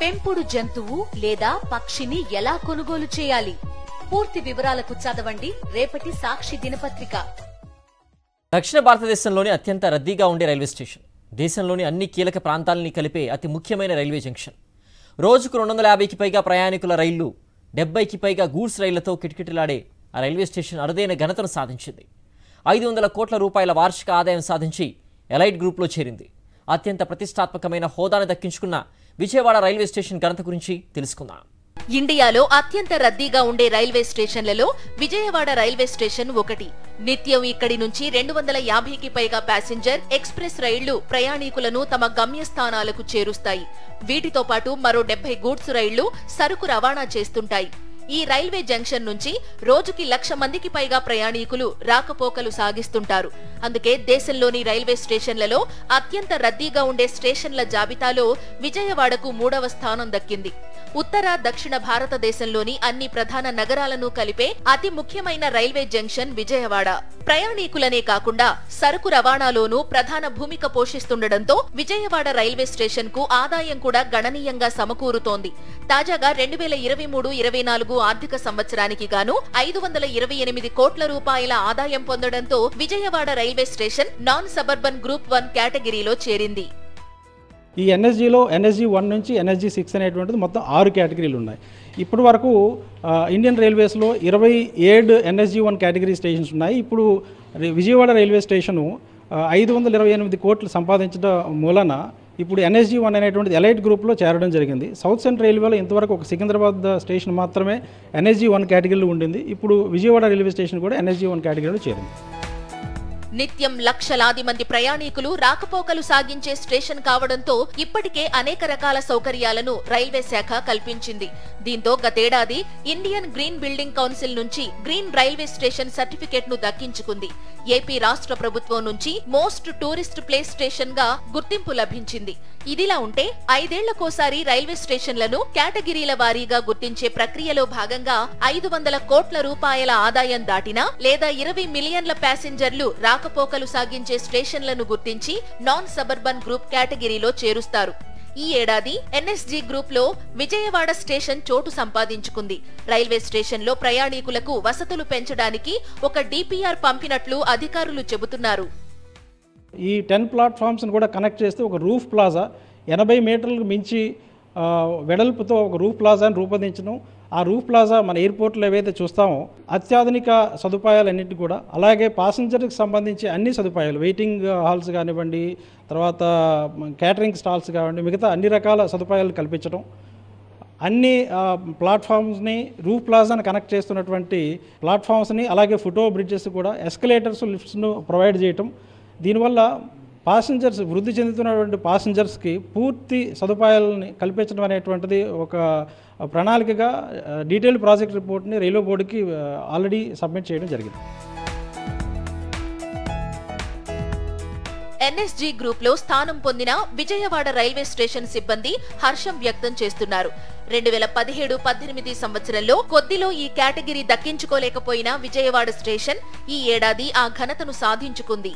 పెంపుడు జంతువు లేదా పక్షిని ఎలా కొనుగోలు చేయాలి? పూర్తి వివరాలకు చదవండి రేపటి సాక్షి దినపత్రిక. దక్షిణ భారతదేశంలోని అత్యంత రద్దీగా ఉండే రైల్వే స్టేషన్, దేశంలోని అన్ని కీలక ప్రాంతాలని కలిపే అతి ముఖ్యమైన రైల్వే జంక్షన్. రోజుకు 250కి పైగా ప్రయాణికుల రైళ్లు, 70కి పైగా గూడ్స్ రైళ్లతో కిటకిటలాడే ఆ రైల్వే స్టేషన్ అరుదైన ఘనతను సాధించింది. 500 కోట్ల రూపాయల వార్షిక ఆదాయం సాధించి ఎలైట్ గ్రూప్లో చేరింది. అత్యంత ప్రతిష్టాత్మకమైన హోదాను దక్కించుకున్న విజయవాడ రైల్వే స్టేషన్ ఘనత గురించి తెలుసుకుందాం. ఇండియాలో అత్యంత రద్దీగా ఉండే రైల్వే స్టేషన్లలో విజయవాడ రైల్వే స్టేషన్ ఒకటి. నిత్యం ఇక్కడి నుంచి 250కి పైగా ప్యాసింజర్ ఎక్స్ప్రెస్ రైళ్లు ప్రయాణికులను తమ గమ్యస్థానాలకు చేరుస్తాయి. వీటితో పాటు మరో 70 గూడ్స్ రైళ్లు సరుకు రవాణా చేస్తుంటాయి. ఈ రైల్వే జంక్షన్ నుంచి రోజుకి 1,00,000 మందికి పైగా ప్రయాణికులు రాకపోకలు సాగిస్తుంటారు. అందుకే దేశంలోని రైల్వే స్టేషన్లలో అత్యంత రద్దీగా ఉండే స్టేషన్ల జాబితాలో విజయవాడకు 3వ స్థానం దక్కింది. ఉత్తర దక్షిణ భారతదేశంలోని అన్ని ప్రధాన నగరాలను కలిపే అతి ముఖ్యమైన రైల్వే జంక్షన్ విజయవాడ. ప్రయాణికులనే కాకుండా సరుకు రవాణాలోనూ ప్రధాన భూమిక పోషిస్తుండటంతో విజయవాడ రైల్వే స్టేషన్ కు ఆదాయం కూడా గణనీయంగా సమకూరుతోంది. తాజాగా 2023-24 ఆర్థిక సంవత్సరానికి గాను 528 కోట్ల రూపాయల ఆదాయం పొందడంతో Vijayawada railway station non suburban group 1 కేటగిరీలో చేరింది. ఈ ఎన్ఎస్జీలో ఎన్ఎస్జీ 1 నుంచి ఎన్ఎస్జీ 6 అనేటువంటిది మొత్తం 6 కేటగిరీలు ఉన్నాయి. ఇప్పటి వరకు ఇండియన్ రైల్వేస్లో 27 ఎన్ఎస్జీ 1 కేటగిరీ స్టేషన్స్ ఉన్నాయి. ఇప్పుడు విజయవాడ రైల్వే స్టేషను 528 కోట్లు సంపాదించడం మూలన ఇప్పుడు ఎన్ఎస్జీ 1 అనేటువంటిది ఎలైట్ గ్రూప్లో చేరడం జరిగింది. సౌత్ సెంట్రల్ రైల్వేలో ఇంతవరకు ఒక సికింద్రాబాద్ స్టేషన్ మాత్రమే ఎన్ఎస్జీ 1 కేటగిరీలో ఉండింది. ఇప్పుడు విజయవాడ రైల్వే స్టేషన్ కూడా ఎన్ఎస్జీ 1 కేటగిరీలో చేరింది. నిత్యం లక్షలాది మంది ప్రయాణికులు రాకపోకలు సాగించే స్టేషన్ కావడంతో ఇప్పటికే అనేక రకాల సౌకర్యాలను రైల్వే శాఖ కల్పించింది. దీంతో గతేడాది ఇండియన్ గ్రీన్ బిల్డింగ్ కౌన్సిల్ నుంచి గ్రీన్ రైల్వే స్టేషన్ సర్టిఫికేట్ ను దక్కించుకుంది. ఏపీ రాష్ట్ర ప్రభుత్వం నుంచి మోస్ట్ టూరిస్ట్ ప్లేస్ స్టేషన్ గా గుర్తింపు లభించింది. ఇదిలా ఉంటే 5 ఏళ్లకోసారి రైల్వే స్టేషన్లను కేటగిరీల వారీగా గుర్తించే ప్రక్రియలో భాగంగా 500 కోట్ల రూపాయల ఆదాయం దాటినా లేదా 20 మిలియన్ల ప్యాసింజర్లు రాకపోకలు సాగించే స్టేషన్లను గుర్తించి నాన్ సబర్బన్ గ్రూప్ కేటగిరీలో చేరుస్తారు. ఈ ఏడాది ఎన్ఎస్జీ గ్రూప్ లో విజయవాడ స్టేషన్ చోటు సంపాదించుకుంది. రైల్వే స్టేషన్ లో ప్రయాణికులకు వసతులు పెంచడానికి ఒక డిపిఆర్ పంపినట్లు అధికారులు చెబుతున్నారు. ఈ 10 ప్లాట్ఫామ్స్ని కూడా కనెక్ట్ చేస్తే ఒక రూఫ్ ప్లాజా 80 మీటర్లకు మించి వెడల్పుతో ఒక రూఫ్ ప్లాజాని రూపొందించడం. ఆ రూఫ్ ప్లాజా మన ఎయిర్పోర్ట్లో ఏవైతే చూస్తామో అత్యాధునిక సదుపాయాలన్నింటి కూడా, అలాగే ప్యాసింజర్కి సంబంధించి అన్ని సదుపాయాలు, వెయిటింగ్ హాల్స్ కానివ్వండి, తర్వాత క్యాటరింగ్ స్టాల్స్ కానివ్వండి, మిగతా అన్ని రకాల సదుపాయాలు కల్పించడం. అన్ని ప్లాట్ఫామ్స్ని రూఫ్ ప్లాజాని కనెక్ట్ చేస్తున్నటువంటి ప్లాట్ఫామ్స్ని, అలాగే ఫుటో బ్రిడ్జెస్ కూడా, ఎస్కలేటర్స్, లిఫ్ట్స్ను ప్రొవైడ్ చేయటం. దీనివల్ల పాసింజర్స్, వృద్ధి చెందుతున్నటువంటి పాసింజర్స్కి పూర్తి సదుపాయాలని కల్పించడం అనేటువంటిది ఒక ప్రణాళికగా డీటెయిల్డ్ ప్రాజెక్ట్ రిపోర్ట్ని రైల్వే బోర్డుకి ఆల్రెడీ సబ్మిట్ చేయడం జరిగింది. ఎన్ఎస్జీ గ్రూప్ లో స్థానం పొందిన విజయవాడ రైల్వే స్టేషన్ సిబ్బంది హర్షం వ్యక్తం చేస్తున్నారు. 2017-18 సంవత్సరంలో కొద్దిలో ఈ కేటగిరీ దక్కించుకోలేకపోయిన విజయవాడ స్టేషన్ ఈ ఏడాది ఆ ఘనతను సాధించుకుంది.